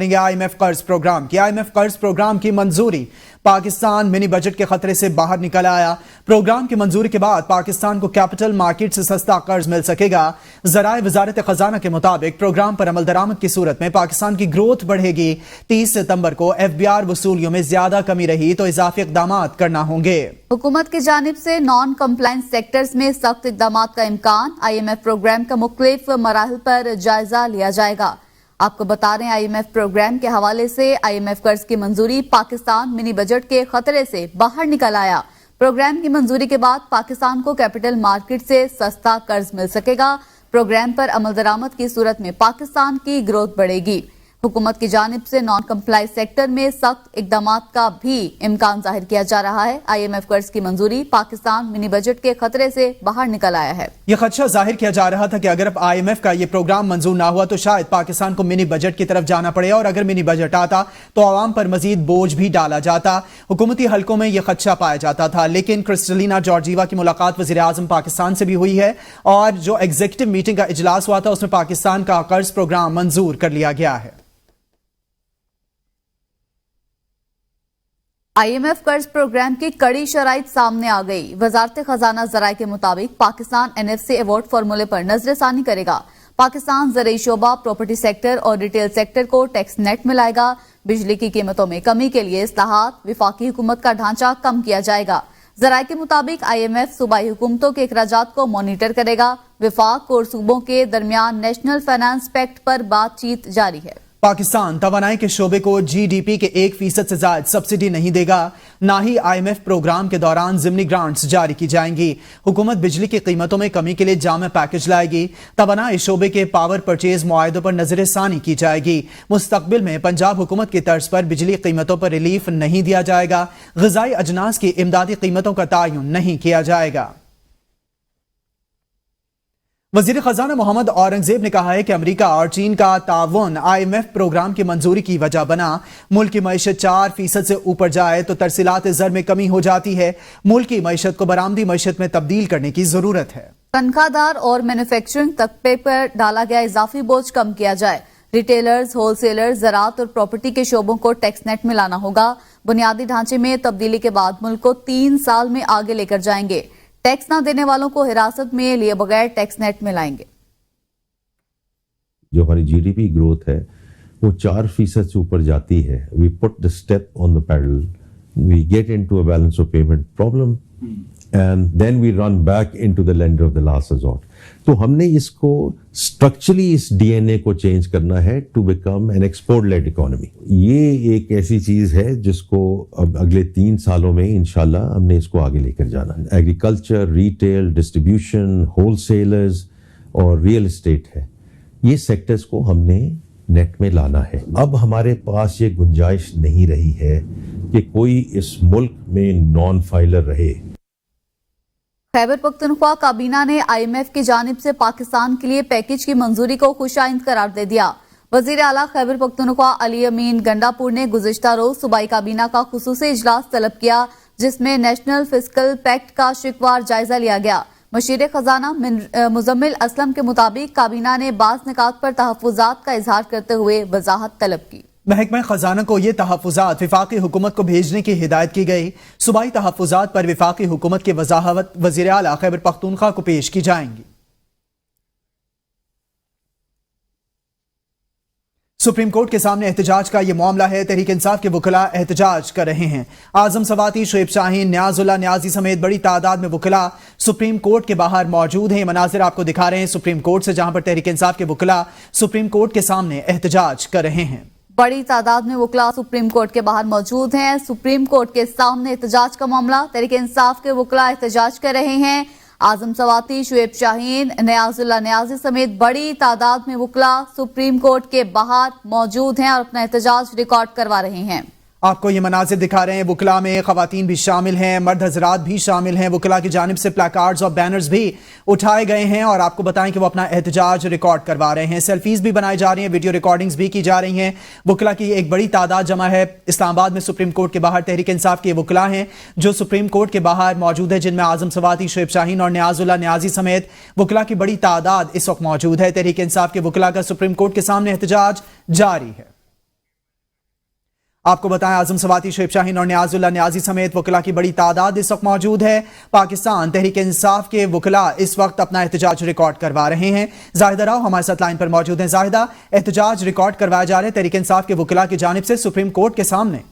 IMF कर्ज programme की IMF कर्ज प्रोग्राम की मंजूरी। पाकिस्तान मिनी बजट के खतरे से बाहर निकल आया। प्रोग्राम की मंजूरी के बाद पाकिस्तान को कैपिटल मार्केट से सस्ता कर्ज मिल सकेगा। ज़राए वजारत खजाना के मुताबिक प्रोग्राम पर अमल दरामद की सूरत में पाकिस्तान की ग्रोथ बढ़ेगी। 30 सितंबर को FBR वसूलियों में ज्यादा कमी रही तो इजाफी इकदाम करना होंगे। हुकूमत की जानिब से नॉन कंप्लायंस सेक्टर्स में सख्त इकदाम का इम्कान। IMF प्रोग्राम का मुख्तलिफ मराहिल पर जायजा लिया जाएगा। आपको बता रहे हैं IMF प्रोग्राम के हवाले से IMF कर्ज की मंजूरी। पाकिस्तान मिनी बजट के खतरे से बाहर निकल आया। प्रोग्राम की मंजूरी के बाद पाकिस्तान को कैपिटल मार्केट से सस्ता कर्ज मिल सकेगा। प्रोग्राम पर अमल दरामद की सूरत में पाकिस्तान की ग्रोथ बढ़ेगी। हुकूमत की जानिब से नॉन कंप्लायंस सेक्टर में सख्त इकदाम का भी इम्कान जाहिर किया जा रहा है। IMF कर्ज की मंजूरी। पाकिस्तान मिनी बजट के खतरे से बाहर निकल आया है। यह खदशा जाहिर किया जा रहा था कि अगर अब IMF का ये प्रोग्राम मंजूर ना हुआ तो शायद पाकिस्तान को मिनी बजट की तरफ जाना पड़े और अगर मिनी बजट आता तो आवाम पर मजीद बोझ भी डाला जाता। हुकूमती हलकों में यह खदशा पाया जाता था, लेकिन क्रिस्टलिना जॉर्जिवा की मुलाकात वज़ीर आज़म पाकिस्तान से भी हुई है और जो एग्जीक्यूटिव मीटिंग का इजलास हुआ था उसमें पाकिस्तान का कर्ज प्रोग्राम मंजूर कर लिया गया है। IMF कर्ज प्रोग्राम की कड़ी शराइत सामने आ गई। वजारत खजाना ज़राए के मुताबिक पाकिस्तान NFC अवार्ड फार्मूले पर नजरसानी करेगा। पाकिस्तान ज़राई शोबा, प्रॉपर्टी सेक्टर और रिटेल सेक्टर को टैक्स नेट मिलाएगा। बिजली की कीमतों में कमी के लिए इस्लाहात, विफाकी हुकूमत का ढांचा कम किया जाएगा। ज़राए के मुताबिक IMF सूबाई हुकूमतों के अखराजात को मॉनिटर करेगा। विफाक और सूबों के दरमियान नेशनल फाइनेंस पैक्ट पर बातचीत जारी है। पाकिस्तान तवानाई के शोबे को GDP के 1% से ज्यादा सब्सिडी नहीं देगा। ना ही IMF प्रोग्राम के दौरान ज़िमनी ग्रांट्स जारी की जाएंगी। हुकूमत बिजली की कीमतों में कमी के लिए जामे पैकेज लाएगी। तवानाई शोबे के पावर परचेज मुआहदों पर नजरसानी की जाएगी। मुस्तकबिल में पंजाब हुकूमत की तर्ज पर बिजली कीमतों पर रिलीफ नहीं दिया जाएगा। ग़िज़ाई अजनास की इमदादी कीमतों का तयन नहीं किया जाएगा। वज़ीर खजाना मोहम्मद औरंगजेब ने कहा है कि अमेरिका और चीन का ताउन IMF प्रोग्राम की मंजूरी की वजह बना। मुल्क की मईशत 4% से ऊपर जाए तो तरसीलात ज़र में कमी हो जाती है। मुल्क की मईशत को बरामदी मईशत में तब्दील करने की जरूरत है। तनख्वाहदार और मैन्युफैक्चरिंग तबके पर डाला गया इजाफी बोझ कम किया जाए। रिटेलर्स, होलसेलर्स, ज़राअत और प्रॉपर्टी के शोबों को टैक्स नेट में लाना होगा। बुनियादी ढांचे में तब्दीली के बाद मुल्क को 3 साल में आगे लेकर जाएंगे। टैक्स न देने वालों को हिरासत में लिए बगैर टैक्स नेट में लाएंगे। जो हमारी GDP ग्रोथ है वो 4% से ऊपर जाती है। We put the step on the pedal, we get into a balance of payment problem and then we run back into the lender of the last resort. तो हमने इसको स्ट्रक्चरली इस DNA को चेंज करना है to become an export led economy. ये एक ऐसी चीज है जिसको अब अगले 3 सालों में इंशाल्लाह हमने इसको आगे लेकर जाना है। एग्रीकल्चर, रिटेल, डिस्ट्रीब्यूशन, होलसेलर्स और रियल एस्टेट है, ये सेक्टर्स को हमने नेट में लाना है। अब हमारे पास ये गुंजाइश नहीं रही है कि कोई इस मुल्क में नॉन फाइलर रहे। खैबर पख्तूनख्वा काबीना ने IMF की जानिब से पाकिस्तान के लिए पैकेज की मंजूरी को खुशाइंद करार दे दिया। वजीर आला खैबर पख्तूनख्वा अली अमीन गंडापुर ने गुज़िश्ता रोज सूबाई काबीना का खुसूसी इजलास तलब किया, जिसमें नेशनल फिस्कल पैक्ट का शिकवार जायजा लिया गया। मशीर खजाना मुजम्मिल असलम के मुताबिक काबीना ने बाज़ निकात पर तहफ़्फ़ुज़ात का इजहार करते हुए वजाहत तलब की। महकमा खजाना को ये तहफ़्फ़ुज़ात विफाकी हुकूमत को भेजने की हिदायत की गई। सूबाई तहफ़्फ़ुज़ात पर विफाकी हुकूमत की वजाहत वज़ीर आला खैबर पख्तूनख्वा को पेश की जाएंगी। सुप्रीम कोर्ट के सामने एहतजाज का ये मामला है। तहरीक इंसाफ के वकला एहतजाज कर रहे हैं। आजम सवाती, शुएब शाहीन, न्याजुल्लाह न्याजी समेत बड़ी तादाद में वकला सुप्रीम कोर्ट के बाहर मौजूद हैं। ये मनाजिर आपको दिखा रहे हैं सुप्रीम कोर्ट से, जहां पर तहरीक इंसाफ के वकला सुप्रीम कोर्ट के सामने एहतजाज कर रहे हैं। बड़ी तादाद में वकला सुप्रीम कोर्ट के बाहर मौजूद हैं। सुप्रीम कोर्ट के सामने एहतजाज का मामला, तहरीक इंसाफ के वकला एहतजाज कर रहे हैं। आजम सवाती, शुएब शाहीन, न्याजुल्लाह न्याजी समेत बड़ी तादाद में वकला सुप्रीम कोर्ट के बाहर मौजूद हैं और अपना एहतजाज रिकॉर्ड करवा रहे हैं। आपको ये मनाजिर दिखा रहे हैं। वकला में खवातीन भी शामिल हैं, मर्द हजरात भी शामिल हैं। वकला की जानिब से प्लाकार्ड्स और बैनर्स भी उठाए गए हैं और आपको बताएं कि वो अपना एहतजाज रिकॉर्ड करवा रहे हैं। सेल्फीज भी बनाई जा रही हैं, वीडियो रिकॉर्डिंग्स भी की जा रही हैं। वकला की एक बड़ी तादाद जमा है इस्लामाबाद में सुप्रीम कोर्ट के बाहर। तहरीक इंसाफ के वकला हैं जो सुप्रीम कोर्ट के बाहर मौजूद है, जिनमें आजम सवाती, शुएब शाहीन और न्याजुल्लाह न्याजी समेत वकला की बड़ी तादाद इस वक्त मौजूद है। तहरीक इंसाफ के वकला का सुप्रीम कोर्ट के सामने एहतजाज जारी है। आपको बताएं आजम सवाती, शुएब शाहीन और नियाजुल्लाह नियाजी समेत वकला की बड़ी तादाद इस वक्त मौजूद है। पाकिस्तान तहरीक इंसाफ के वकला इस वक्त अपना एहतजाज रिकॉर्ड करवा रहे हैं। जाहिदा राव हमारे साथ लाइन पर मौजूद हैं। जाहिदा, एहतजाज रिकॉर्ड करवाए जा रहे हैं तहरीक इंसाफ के वकला की जानिब से सुप्रीम कोर्ट के सामने।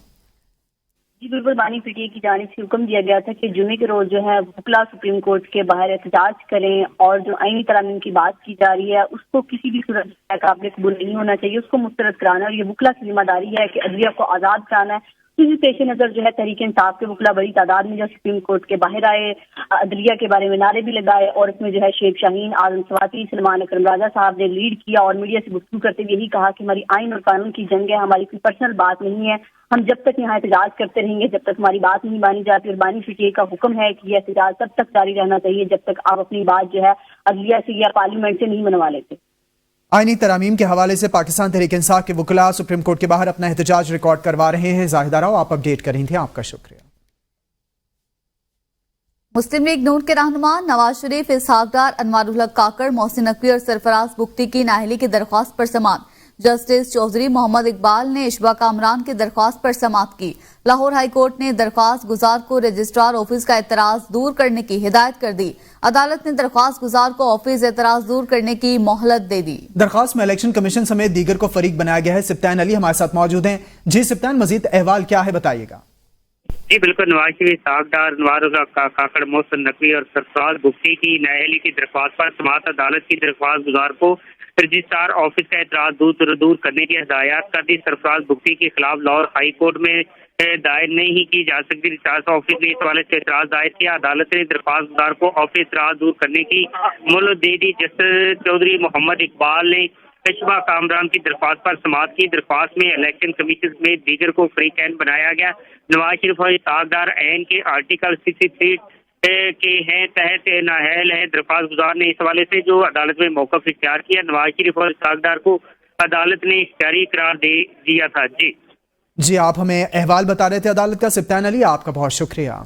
जी बिल्कुल, बानी पीटीए की जानिब से हुक्म दिया गया था कि जुमे के रोज जो है वकला सुप्रीम कोर्ट के बाहर एहतजाज करें और जो आईनी तरामीम की बात की जा रही है उसको किसी भी सूरत में काबिल कबूल नहीं होना चाहिए, उसको मुस्तरद कराना और ये वकला की जिम्मेदारी है कि अदलिया को आज़ाद कराना है। इसी पेश नज़र जो है तहरीक इंसाफ के वकला बड़ी तादाद में जो सुप्रीम कोर्ट के बाहर आए, अदलिया के बारे में नारे भी लगाए और इसमें जो है शुएब शाहीन, आजम सवाती, सलमान अकरम राजा साहब ने लीड किया और मीडिया से गुफ्तगू करते हुए यही कहा कि हमारी आइन और कानून की जंग है, हमारी कोई पर्सनल बात नहीं है। हम जब तक यहाँ एहतजाज करते रहेंगे जब तक हमारी बात नहीं मानी जाती, और बानी पीटीए का हुक्म है कि यह एहतजाज तब तक जारी रहना चाहिए जब तक आप अपनी बात जो है अदलिया से या पार्लियामेंट से नहीं मनवा लेते। आईनी तरामीम के हवाले से पाकिस्तान तहरीक इंसाफ के वकला सुप्रीम कोर्ट के बाहर अपना एहतजाज रिकॉर्ड करवा रहे हैं। जाहिदा राव, आप अपडेट कर रही थी, आपका शुक्रिया। मुस्लिम लीग नून के रहनुमा नवाज शरीफ, इसहाक डार, अनवारुल हक काकड़, मोहसिन नकवी और सरफराज बुख्ती की नाअहली की दरख्वास्त पर समाअत। जस्टिस चौधरी मोहम्मद इकबाल ने इशबा कामरान की दरख्वास्त पर समाअत की। लाहौर हाई कोर्ट ने दरख्वास्त गुजार को रजिस्ट्रार ऑफिस का एतराज दूर करने की हिदायत कर दी। अदालत ने दरख्वास्त गुजार को ऑफिस एतराज दूर करने की मोहलत दे दी। दरख्वास्त में इलेक्शन कमीशन समेत दीगर को फरीक बनाया गया है। सिप्तान अली हमारे साथ मौजूद हैं। जी सिप्तान, मजीद अहवाल क्या है, बताइएगा। जी बिल्कुल, नवाज शरीफ, इसहाक डार, अनवारुल हक काकड़, मोहसिन नकवी और सरफराज बुख्ती की नाअहली की दरख्वास्त पर समाअत। अदालत की दरख्वास्त गुजार को रजिस्ट्रार ऑफिस का एतराज दूर करने की हिदायत कर दी। सरफराज बुख्ती के खिलाफ लाहौर हाई कोर्ट में दायर नहीं की जा सकती। रजिस्ट्रार ऑफिस ने इस हवाले से एतराज दायर किया। अदालत ने दरख्वास्त गुजार को ऑफिस एतराज दूर करने की मोहलत दे दी। जस्टिस चौधरी मोहम्मद इकबाल ने इशबा कामरान की दरख्वास्त पर समाअत की। दरख्वास्त में इलेक्शन कमीशन में दीगर को फरीकैन बनाया गया। नवाज शरीफ और इसहाक डार ऐन के आर्टिकल 63 के हैं तहत नाअहल है। दरख्वास्त गुजार ने इस हवाले से जो अदालत में मौक़िफ़ इख्तियार किया। नवाज शरीफ और इसहाक डार को अदालत ने इख्तियारी करार दे दिया था। जी, आप हमें अहवाल बता रहे थे अदालत का। सिप्तान अली, आपका बहुत शुक्रिया।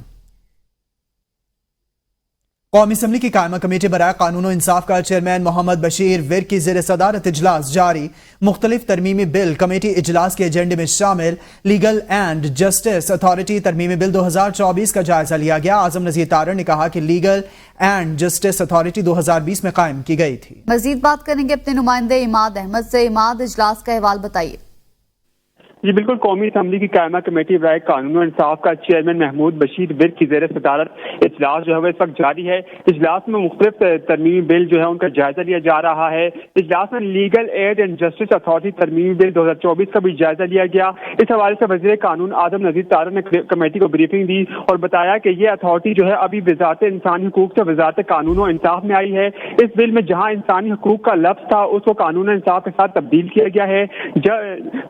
कौमी असम्बली की कायमा कमेटी बराए कानून और इंसाफ का चेयरमैन मोहम्मद बशीर विर की ज़ेर सदारत इजलास जारी। मुख्तलिफ तरमीमी बिल कमेटी इजलास के एजेंडे में शामिल। लीगल एंड जस्टिस अथॉरिटी तरमीमी बिल 2024 का जायजा लिया गया। आजम नज़ीर तारड़ ने कहा कि लीगल एंड जस्टिस अथॉरिटी 2020 में कायम की गई थी। मजीद बात करेंगे अपने नुमाइंदे इमाद अहमद से। इमाद, इजलास का अहवाल बताइए। जी बिल्कुल, कौमी असम्बली की कायमा कमेटी बराए कानून और इंसाफ का चेयरमैन महमूद बशीर विर की ज़ेर सदारत इजलास जो है इस वक्त जारी है। इजलास में मुख्तलिफ तरमीमी बिल जो है उनका जायजा लिया जा रहा है। इजलास में legal aid and justice authority तरमीमी बिल 2024 का भी जायजा लिया गया। इस हवाले से वज़ीर कानून आदम नज़ीर तारड़ ने कमेटी को ब्रीफिंग दी और बताया कि ये अथॉरिटी जो है अभी वज़ारत इंसानी हकूक से वज़ारत कानून और इंसाफ में आई है। इस बिल में जहाँ इंसानी हकूक का लफ्ज़ था उसको कानून और इंसाफ के साथ तब्दील किया गया है।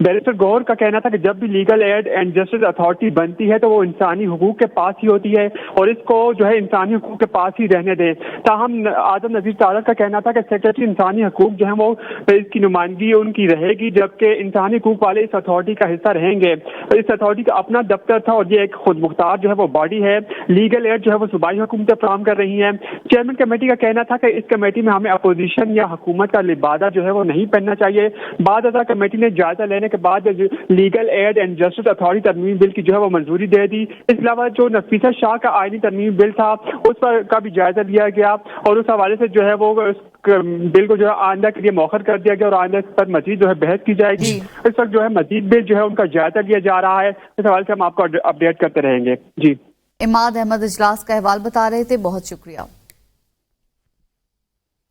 बैरिस्टर गौहर का कहना था कि जब भी legal aid and justice authority बनती है तो वो इंसानी हुकूक के पास ही होती है और इसको जो है इंसानी हुकूक के पास ही रहने दें। ताहम आदम नज़ीर तारड़ का कहना था कि सेक्रेटरी इंसानी हकूक जो है वो इसकी नुमाइंदगी उनकी रहेगी, जबकि इंसानी हकूक वाले इस अथॉरिटी का हिस्सा रहेंगे। इस अथॉरिटी का अपना दफ्तर था और ये एक खुद मुख्तार जो है वो बॉडी है। लीगल एड जो है वो सूबाई हुकूमतें फराहम कर रही हैं। चेयरमैन कमेटी का कहना था कि इस कमेटी में हमें अपोजिशन या हुकूमत का लिबादा जो है वो नहीं पहनना चाहिए। बाद कमेटी ने जायजा लेने के बाद legal aid and justice authority तरमीमी बिल की जो है वो मंजूरी दे दी। इसके अलावा जो नफीसा शाह का आईनी तरमीमी बिल था उस पर का भी जायजा लिया गया और उस हवाले से जो है वो बिल को जो है आइंदा के लिए मौखर कर दिया गया और आइंदा पर मजीद जो है बहस की जाएगी। इस वक्त जो है मजीद बिल जो है उनका जायजा लिया जा रहा है। इस हवाले से हम आपको अपडेट करते रहेंगे। जी, इमाद अहमद इजलास का अहवाल बता रहे थे, बहुत शुक्रिया।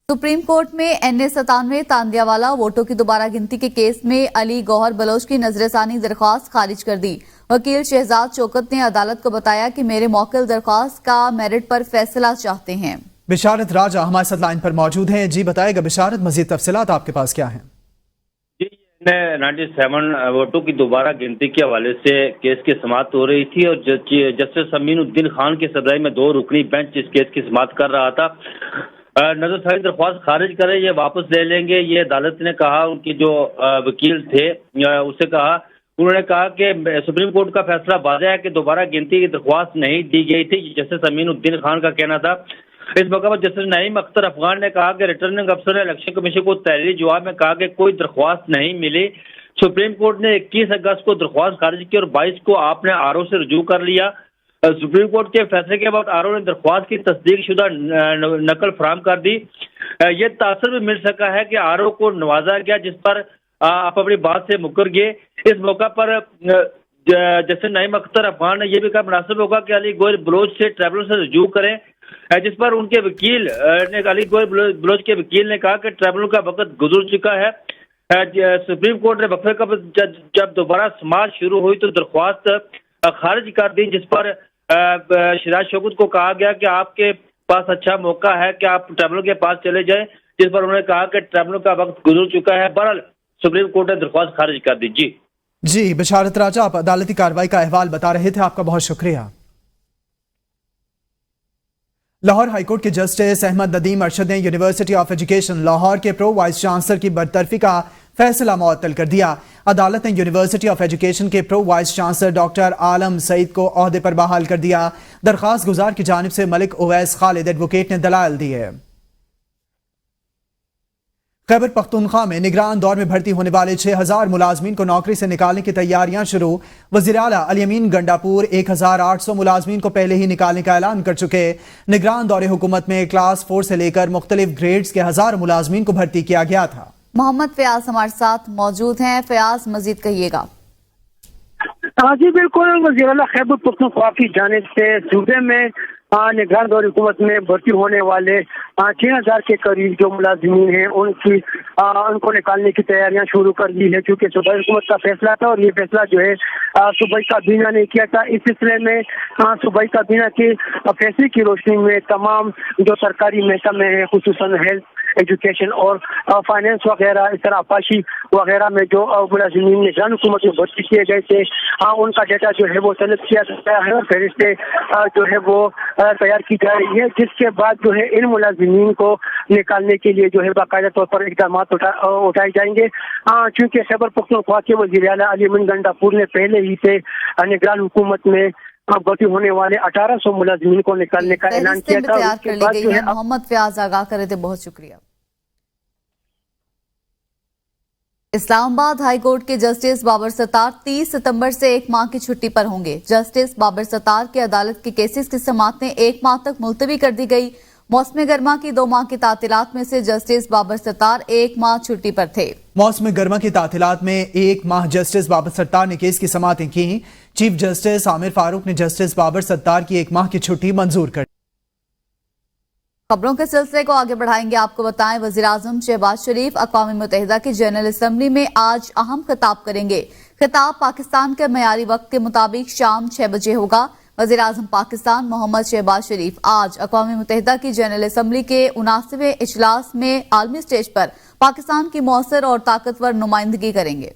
सुप्रीम कोर्ट में NA97 तांदियावाला वोटों की दोबारा गिनती के केस में अली गौहर बलोच की नजरसानी दरख्वास्त खारिज कर दी। वकील शहजाद चौकत ने अदालत को बताया कि मेरे मौकिल दरख्वास्त का मेरिट पर फैसला चाहते हैं। बिशारत राजा हमारे साथ लाइन पर मौजूद हैं। जी बताएगा बिशारत, मजीद तफसीलात आपके पास क्या हैं? 97 वोटों की दोबारा गिनती के हवाले से केस की समाअत हो रही थी और जस्टिस अमीनुद्दीन खान की सदराई में 2 रुकनी बेंच इस केस की समाअत कर रहा था। नजरसानी दरख्वास्त खारिज करें, ये वापस ले लेंगे, ये अदालत ने कहा। उनकी जो वकील थे उससे कहा, उन्होंने कहा कि सुप्रीम कोर्ट का फैसला वाज़ेह है कि दोबारा गिनती की दरख्वास्त नहीं दी गई थी। जस्टिस अमीनुद्दीन खान का कहना था। इस मौके पर जस्टिस नईम अख्तर अफगान ने कहा कि रिटर्निंग अफसर ने इलेक्शन कमीशन को तहरीरी जवाब में कहा कि कोई दरख्वास्त नहीं मिली। سپریم کورٹ نے 21 اگست کو درخواست خارج کی اور 22 کو آپ نے آر او سے رجوع کر لیا. سپریم کورٹ کے فیصلے کے بعد آر او نے درخواست کی تصدیق شدہ نقل فراہم کر دی. یہ تاثر بھی مل سکا ہے کہ آر او کو نوازا گیا جس پر آپ اپنی بات سے مکر گئے. اس موقع پر جیسے نعیم اختر افغان نے یہ بھی کہا مناسب ہوگا کہ علی گوئل بلوچ سے ٹریبونل سے رجوع کریں, جس پر ان کے وکیل نے علی گوئل بلوچ کے وکیل نے کہا کہ ٹریبونل کا وقت گزر چکا ہے. سپریم کورٹ نے وقفے کا جب دوبارہ سماعت شروع ہوئی تو درخواست خارج کر دی, جس پر شہزاد شوکت کو کہا گیا کہ آپ کے پاس اچھا موقع ہے کہ آپ ٹریبونل کے پاس چلے جائیں, جس پر انہوں نے کہا کہ ٹریبونل کا وقت گزر چکا ہے. بہرحال سپریم کورٹ نے درخواست خارج کر دی. جی بشارت راجہ, آپ عدالتی کارروائی کا احوال بتا رہے تھے, آپ کا بہت شکریہ. لاہور ہائی کورٹ کے جسٹس احمد ندیم ارشد نے یونیورسٹی آف ایجوکیشن لاہور کے پرو وائس چانسلر کی برطرفی کا فیصلہ معطل کر دیا. عدالت نے یونیورسٹی آف ایجوکیشن کے پرو وائس چانسلر ڈاکٹر عالم سعید کو عہدے پر بحال کر دیا. درخواست گزار کی جانب سے ملک اویس خالد ایڈوکیٹ نے دلائل دیے. خیبر پختونخوا میں نگران دور میں بھرتی ہونے والے 6000 ملازمین کو نوکری سے نکالنے کی تیاریاں شروع. وزیر اعلیٰ علی امین گنڈاپور 1800 ملازمین کو پہلے ہی نکالنے کا اعلان کر چکے. نگران دور حکومت میں کلاس 4 سے لے کر مختلف گریڈز کے 1000 ملازمین کو بھرتی کیا گیا تھا. محمد فیاض ہمارے ساتھ موجود ہیں. فیاض, مزید کہیے گا. جی بالکل, وزیر اعلیٰ خیبر پختونخوا کی جانب سے صوبے میں نگران دور حکومت میں بھرتی ہونے والے 6000 کے قریب جو ملازمین ہیں ان کو نکالنے کی تیاریاں شروع کر دی ہے, کیونکہ صوبائی حکومت کا فیصلہ تھا اور یہ فیصلہ جو ہے صوبائی کابینہ نے کیا تھا. اس سلسلے میں صوبائی کابینہ کے فیصلے کی روشنی میں تمام جو سرکاری محکمے ہیں, خصوصاً ہیلتھ, ایجوکیشن اور فائنینس وغیرہ, اس طرح آبپاشی وغیرہ میں جو ملازمین نگران حکومت میں بھرتی کیے گئے تھے, ان کا ڈیٹا جو ہے وہ طلب کیا گیا ہے اور فہرستیں جو ہے وہ تیار کی جا رہی ہے, جس کے بعد جو ہے ان ملازمین کو نکالنے کے لیے جو ہے باقاعدہ طور پر اقدامات اٹھائے جائیں گے. چونکہ خیبر پختونخوا کے وزیر اعلیٰ علی امین گنڈاپور نے پہلے ہی سے نگران حکومت میں بھرتی ہونے والے 1800 ملازمین کو نکالنے کا اعلان کیا تھا. محمد فیاض آگاہ کرے تھے, بہت شکریہ. اسلام آباد ہائی کورٹ کے جسٹس بابر ستار 30 ستمبر سے 1 ماہ کی چھٹی پر ہوں گے. جسٹس بابر ستار کے عدالت کے کیسز کی سماعتیں 1 ماہ تک ملتوی کر دی گئی. موسم گرما کی 2 ماہ کی تعطیلات میں سے جسٹس بابر ستار 1 ماہ چھٹی پر تھے. موسم گرما کی تعطیلات میں 1 ماہ جسٹس بابر ستار نے کیس کی سماعتیں کی. چیف جسٹس عامر فاروق نے جسٹس بابر ستار کی 1 ماہ کی چھٹی منظور کر دی. خبروں کے سلسلے کو آگے بڑھائیں گے. آپ کو بتائیں, وزیراعظم شہباز شریف اقوام متحدہ کی جنرل اسمبلی میں آج اہم خطاب کریں گے. خطاب پاکستان کے معیاری وقت کے مطابق شام 6 بجے ہوگا. وزیراعظم پاکستان محمد شہباز شریف آج اقوام متحدہ کی جنرل اسمبلی کے 79ویں اجلاس میں عالمی سٹیج پر پاکستان کی مؤثر اور طاقتور نمائندگی کریں گے.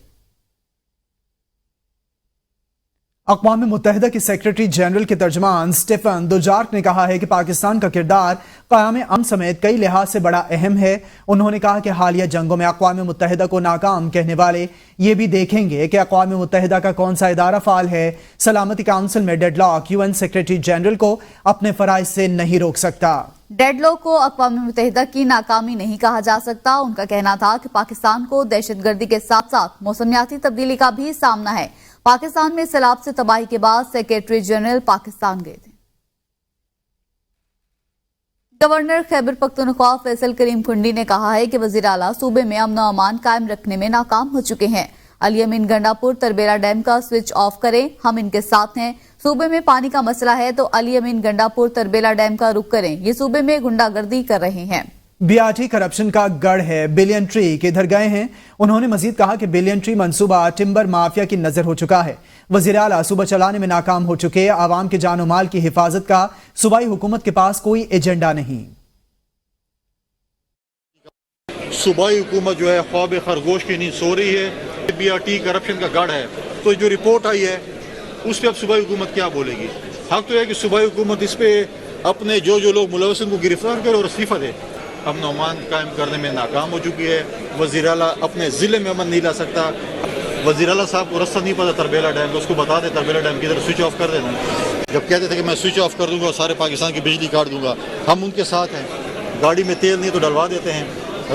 اقوام متحدہ کے سیکرٹری جنرل کے ترجمان سٹیفن دوجارک نے کہا ہے کہ پاکستان کا کردار قیام امن سمیت کئی لحاظ سے بڑا اہم ہے. انہوں نے کہا کہ حالیہ جنگوں میں اقوام متحدہ کو ناکام کہنے والے یہ بھی دیکھیں گے کہ اقوام متحدہ کا کون سا ادارہ فعال ہے. سلامتی کونسل میں deadlock UN secretary general کو اپنے فرائض سے نہیں روک سکتا. ڈیڈ لاک کو اقوام متحدہ کی ناکامی نہیں کہا جا سکتا. ان کا کہنا تھا کہ پاکستان کو دہشت گردی کے ساتھ ساتھ موسمیاتی تبدیلی کا بھی سامنا ہے. پاکستان میں سیلاب سے تباہی کے بعد سیکرٹری جنرل پاکستان گئے تھے. گورنر خیبر پختونخوا فیصل کریم کنڈی نے کہا ہے کہ وزیر اعلیٰ صوبے میں امن و امان قائم رکھنے میں ناکام ہو چکے ہیں. علی امین گنڈاپور تربیلا ڈیم کا سوئچ آف کریں, ہم ان کے ساتھ ہیں. صوبے میں پانی کا مسئلہ ہے تو علی امین گنڈاپور تربیلا ڈیم کا رخ کریں. یہ صوبے میں گنڈا گردی کر رہے ہیں. BRT کرپشن کا گڑھ ہے. بلین ٹری کدھر گئے ہیں؟ انہوں نے مزید کہا کہ بلین ٹری منصوبہ ٹمبر مافیا کی نظر ہو چکا ہے. وزیر اعلیٰ صوبہ چلانے میں ناکام ہو چکے. عوام کے جان و مال کی حفاظت کا صوبائی حکومت کے پاس کوئی ایجنڈا نہیں. صوبائی حکومت جو ہے خواب خرگوش کی نیند سو رہی ہے. BRT کرپشن کا گڑھ ہے. تو جو رپورٹ آئی ہے اس پہ اب صوبائی حکومت کیا بولے گی؟ حق تو ہے کہ صوبائی حکومت اس پہ اپنے جو لوگ ملوث ہیں کو گرفتار کرے اور استعفیٰ دے. امن و امان قائم کرنے میں ناکام ہو چکی ہے. وزیر اعلیٰ اپنے ضلع میں امن نہیں لا سکتا. وزیر اعلیٰ صاحب کو رستہ نہیں پتا تربیلا ڈیم کا, اس کو بتا دے تربیلا ڈیم کی طرف سوئچ آف کر دینا. جب کہتے تھے کہ میں سوئچ آف کر دوں گا اور سارے پاکستان کی بجلی کاٹ دوں گا, ہم ان کے ساتھ ہیں. گاڑی میں تیل نہیں تو ڈلوا دیتے ہیں,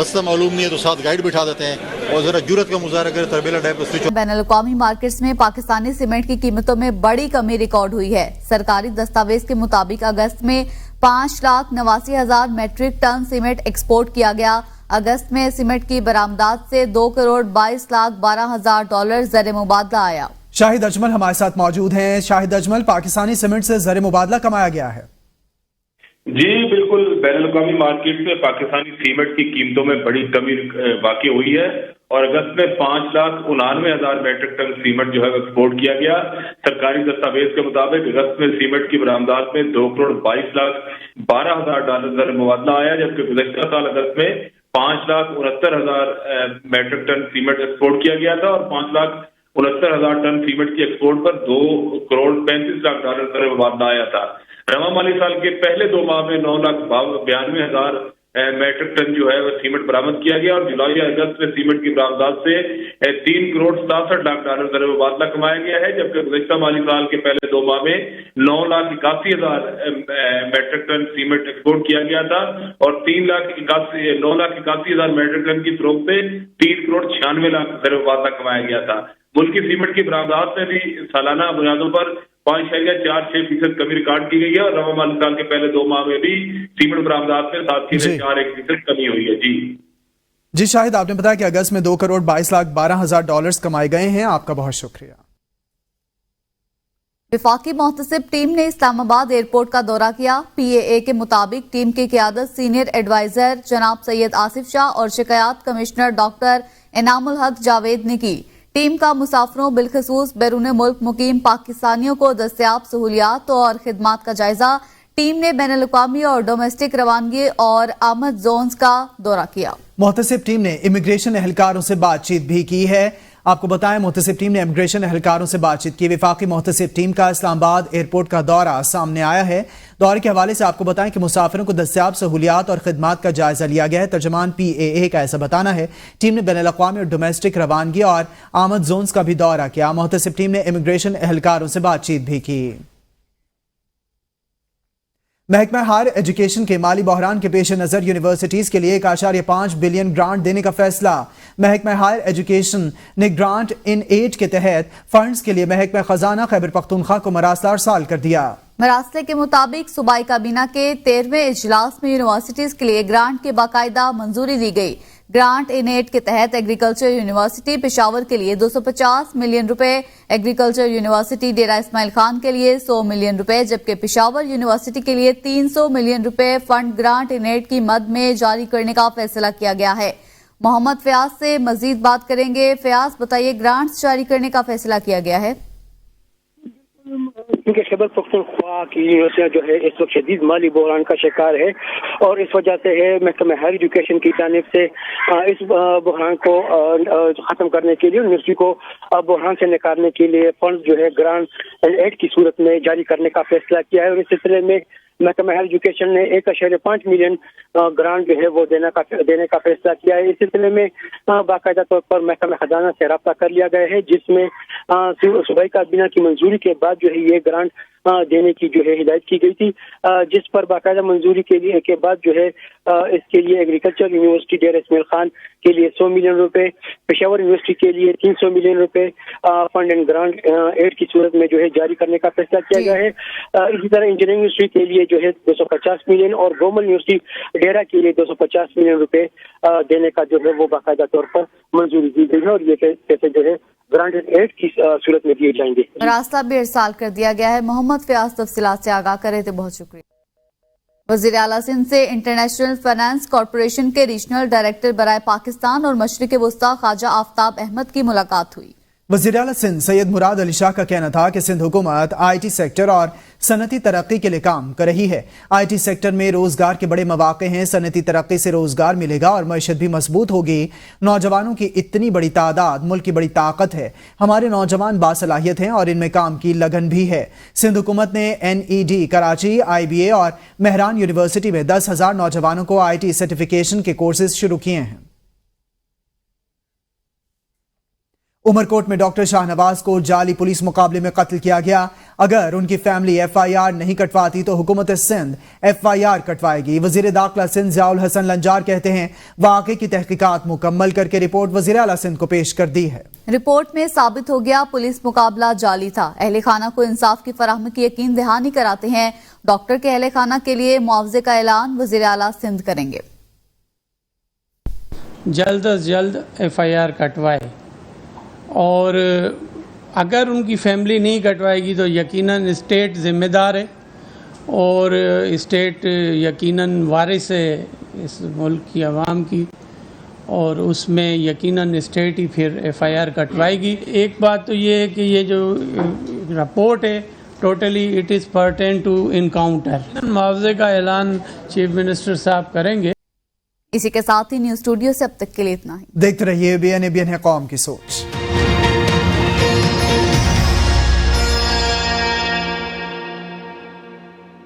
رستہ معلوم نہیں ہے تو ساتھ گائیڈ بٹھا دیتے ہیں. और ज़रा जुरत का मुजाहरा करे, तरबेला डैम को स्विच। बैनुल-अक़वामी मार्केट्स में पाकिस्तानी सीमेंट की कीमतों में बड़ी कमी रिकॉर्ड हुई है। सरकारी दस्तावेज के मुताबिक अगस्त में 5,89,000 मैट्रिक टन सीमेंट एक्सपोर्ट किया गया। अगस्त में सीमेंट की बरामदात से $2,22,12,000 ज़र मुबादला आया। शाहिद अजमल हमारे साथ मौजूद हैं। शाहिद अजमल, पाकिस्तानी सीमेंट से ज़र मुबादला कमाया गया है। जी बिल्कुल, बैनुल-अक़वामी मार्केट में पाकिस्तानी सीमेंट की कीमतों में बड़ी कमी वाक़ई हुई है और अगस्त में 5,99,000 मैट्रिक टन सीमेंट जो है एक्सपोर्ट किया गया। सरकारी दस्तावेज के मुताबिक अगस्त में सीमेंट की बरामदात में $2,22,12,000 ज़र मुबादला आया, जबकि गुज़श्ता साल अगस्त में 5,69,000 मैट्रिक टन सीमेंट एक्सपोर्ट किया गया था और 5,69,000 टन सीमेंट की एक्सपोर्ट पर $2,35,00,000 ज़र मुबादला आया था। रवा माली साल के पहले 2 माह में 9,92,000 मैट्रिक टन जो है वो सीमेंट बरामद किया गया और जुलाई अगस्त में सीमेंट की बरामदात से $3,67,00,000 ज़र मुबादला कमाया गया है, जबकि गुज़श्ता माली साल के पहले 2 माह में 9,81,000 मैट्रिक टन सीमेंट एक्सपोर्ट किया गया था और 9,81,000 मैट्रिक टन की फरोख्त से $3,96,00,000 ज़र मुबादला कमाया गया था। मुल्की सीमेंट की बरामदात में भी सालाना बुनियादों पर 5.46% कमी रिकॉर्ड की गई है और रवा माली साल के पहले 2 माह में भी सीमेंट बरामदात में 7.41% कमी हुई है। जी शाहिद, आपने बताया कि अगस्त में $2,22,12,000 कमाए गए हैं। आपका बहुत शुक्रिया। विफाकी मोहतसिब टीम ने इस्लामाबाद एयरपोर्ट का दौरा किया। PAA के मुताबिक टीम की क़ियादत सीनियर एडवाइजर जनाब सैयद आसिफ शाह और शिकायत कमिश्नर डॉक्टर इनामुल हक जावेद ने की। टीम का मुसाफिरों बिलखसूस बैरून मुल्क मुकीम पाकिस्तानियों को दस्तयाब सहूलियात और खिदमात का जायजा। टीम ने बैनुल-अक़वामी और डोमेस्टिक रवानगी और आमद जोन्स का दौरा किया। मुहतसिब टीम ने इमिग्रेशन एहलकारों से बातचीत भी की है। आपको बताएं, मुहतसिब टीम ने इमिग्रेशन एहलकारों से बातचीत की। विफाकी मुहतसिब टीम का इस्लामाबाद एयरपोर्ट का दौरा सामने आया है। दौरे के हवाले से आपको बताएं कि मुसाफिरों को दस्तयाब सहूलियात और खिदमात का जायजा लिया गया है। तर्जमान PAA का ऐसा बताना है। टीम ने बैनुल-अक़वामी और डोमेस्टिक रवानगी और आमद जोन्स का भी दौरा किया। मुहतसिब टीम ने इमिग्रेशन एहलकारों से बातचीत भी की। महकमा हायर एजुकेशन के माली बहरान के पेश नज़र यूनिवर्सिटीज के लिए 1.5 बिलियन ग्रांट देने का फैसला। महकमा हायर एजुकेशन ने ग्रांट इन एड के तहत फंड्स के लिए महकमा खजाना खैबर पख्तूनख्वा को मरासला अरसाल कर दिया। मरासले के मुताबिक सूबाई काबीना के 13वें इजलास में यूनिवर्सिटीज के लिए ग्रांट की बाकायदा मंजूरी दी गई। ग्रांट इन एड के तहत एग्रीकल्चर यूनिवर्सिटी पेशावर के लिए 250 मिलियन रुपए, एग्रीकल्चर यूनिवर्सिटी डेरा इस्माइल खान के लिए 100 मिलियन रुपए, जबकि पेशावर यूनिवर्सिटी के लिए 300 मिलियन रुपए फंड ग्रांट इन एड की मद में जारी करने का फैसला किया गया है। मोहम्मद फयाज से मजीद बात करेंगे। फयाज, बताइए, ग्रांट्स जारी करने का फैसला किया गया है। क्योंकि खैबर पख्तूनख्वा की यूनिवर्सिटियाँ जो है इस वक्त शदीद माली बहरान का शिकार है और इस वजह से है महकमा हायर एजुकेशन की जानिब से इस बहरान को ख़त्म करने के लिए यूनिवर्सिटी को बहरान से निकालने के लिए फंड जो है ग्रांट एंड एड की सूरत में जारी करने का फैसला किया है और इस सिलसिले में महकमा हायर एजुकेशन ने 1.5 मिलियन ग्रांट जो है वो देने का फैसला किया है। इस सिलसिले में बाकायदा तौर पर महकमा खजाना से रब्ता कर लिया गया है, जिसमें सूबाई काबीना की मंजूरी के बाद जो है ये ग्रांट देने की जो है हिदायत की गई थी, जिस पर बाकायदा मंजूरी के बाद जो है इसके लिए एग्रीकल्चर यूनिवर्सिटी डेरा इस्माइल खान के लिए 100 मिलियन रुपए, पेशावर यूनिवर्सिटी के लिए 300 मिलियन रुपए फंड एंड ग्रांट एड की सूरत में जो है जारी करने का फैसला किया गया है। इसी तरह इंजीनियरिंग यूनिवर्सिटी के लिए जो है 250 मिलियन और गवर्नमेंट यूनिवर्सिटी डेरा के लिए 250 मिलियन रुपए देने का जो है वो बाकायदा तौर पर मंजूरी दी गई है और ये पैसे जो है ग्रांट एंड एड की सूरत में दिए जाएंगे। रास्ता भी इरसाल कर दिया गया है। मोहम्मद फयाज तफसीलात से आगाह करे थे, बहुत शुक्रिया। वज़ीर आला सिंध से इंटरनेशनल फाइनेंस कॉरपोरेशन के रीजनल डायरेक्टर बराए पाकिस्तान और मशरिक़ वस्ता ख्वाजा आफ्ताब अहमद की मुलाकात हुई। वज़ीर आला सिंध सैयद मुराद अली शाह का कहना था कि सिंध हुकूमत IT सेक्टर और सनती तरक्की के लिए काम कर रही है। IT सेक्टर में रोजगार के बड़े मौके हैं। सनती तरक्की से रोजगार मिलेगा और मईशत भी मजबूत होगी। नौजवानों की इतनी बड़ी तादाद मुल्क की बड़ी ताकत है। हमारे नौजवान बासलाहियत हैं और इनमें काम की लगन भी है। सिंध हुकूमत ने NED कराची, IBA और मेहरान यूनिवर्सिटी में 10,000 नौजवानों को IT सर्टिफिकेशन के कोर्सेज शुरू किए हैं। उमरकोट में डॉक्टर शाहनवाज को जाली पुलिस मुकाबले में कत्ल किया गया। اگر ان کی فیملی FIR نہیں کٹواتی تو حکومت سندھ FIR کٹوائے گی. وزیر داخلہ سندھ ضیاء الحسن لنجار کہتے ہیں واقعے کی تحقیقات مکمل کر کے رپورٹ وزیر اعلیٰ سندھ کو پیش کر دی ہے. رپورٹ میں ثابت ہو گیا پولیس مقابلہ جعلی تھا. اہل خانہ کو انصاف کی فراہمی کی یقین دہانی کراتے ہیں. ڈاکٹر کے اہل خانہ کے لیے معاوضے کا اعلان وزیر اعلیٰ سندھ کریں گے. جلد از جلد FIR کٹوائے اور اگر ان کی فیملی نہیں کٹوائے گی تو یقیناً اسٹیٹ ذمہ دار ہے اور اسٹیٹ یقیناً وارث ہے اس ملک کی عوام کی اور اس میں یقیناً اسٹیٹ ہی پھر FIR کٹوائے گی. ایک بات تو یہ ہے کہ یہ جو رپورٹ ہے totally it is pertain to encounter. معاوضے کا اعلان چیف منسٹر صاحب کریں گے. اسی کے ساتھ ہی نیوز اسٹوڈیو سے اب تک کے لیے اتنا ہی. دیکھتے رہیے ABN ہے قوم کی سوچ.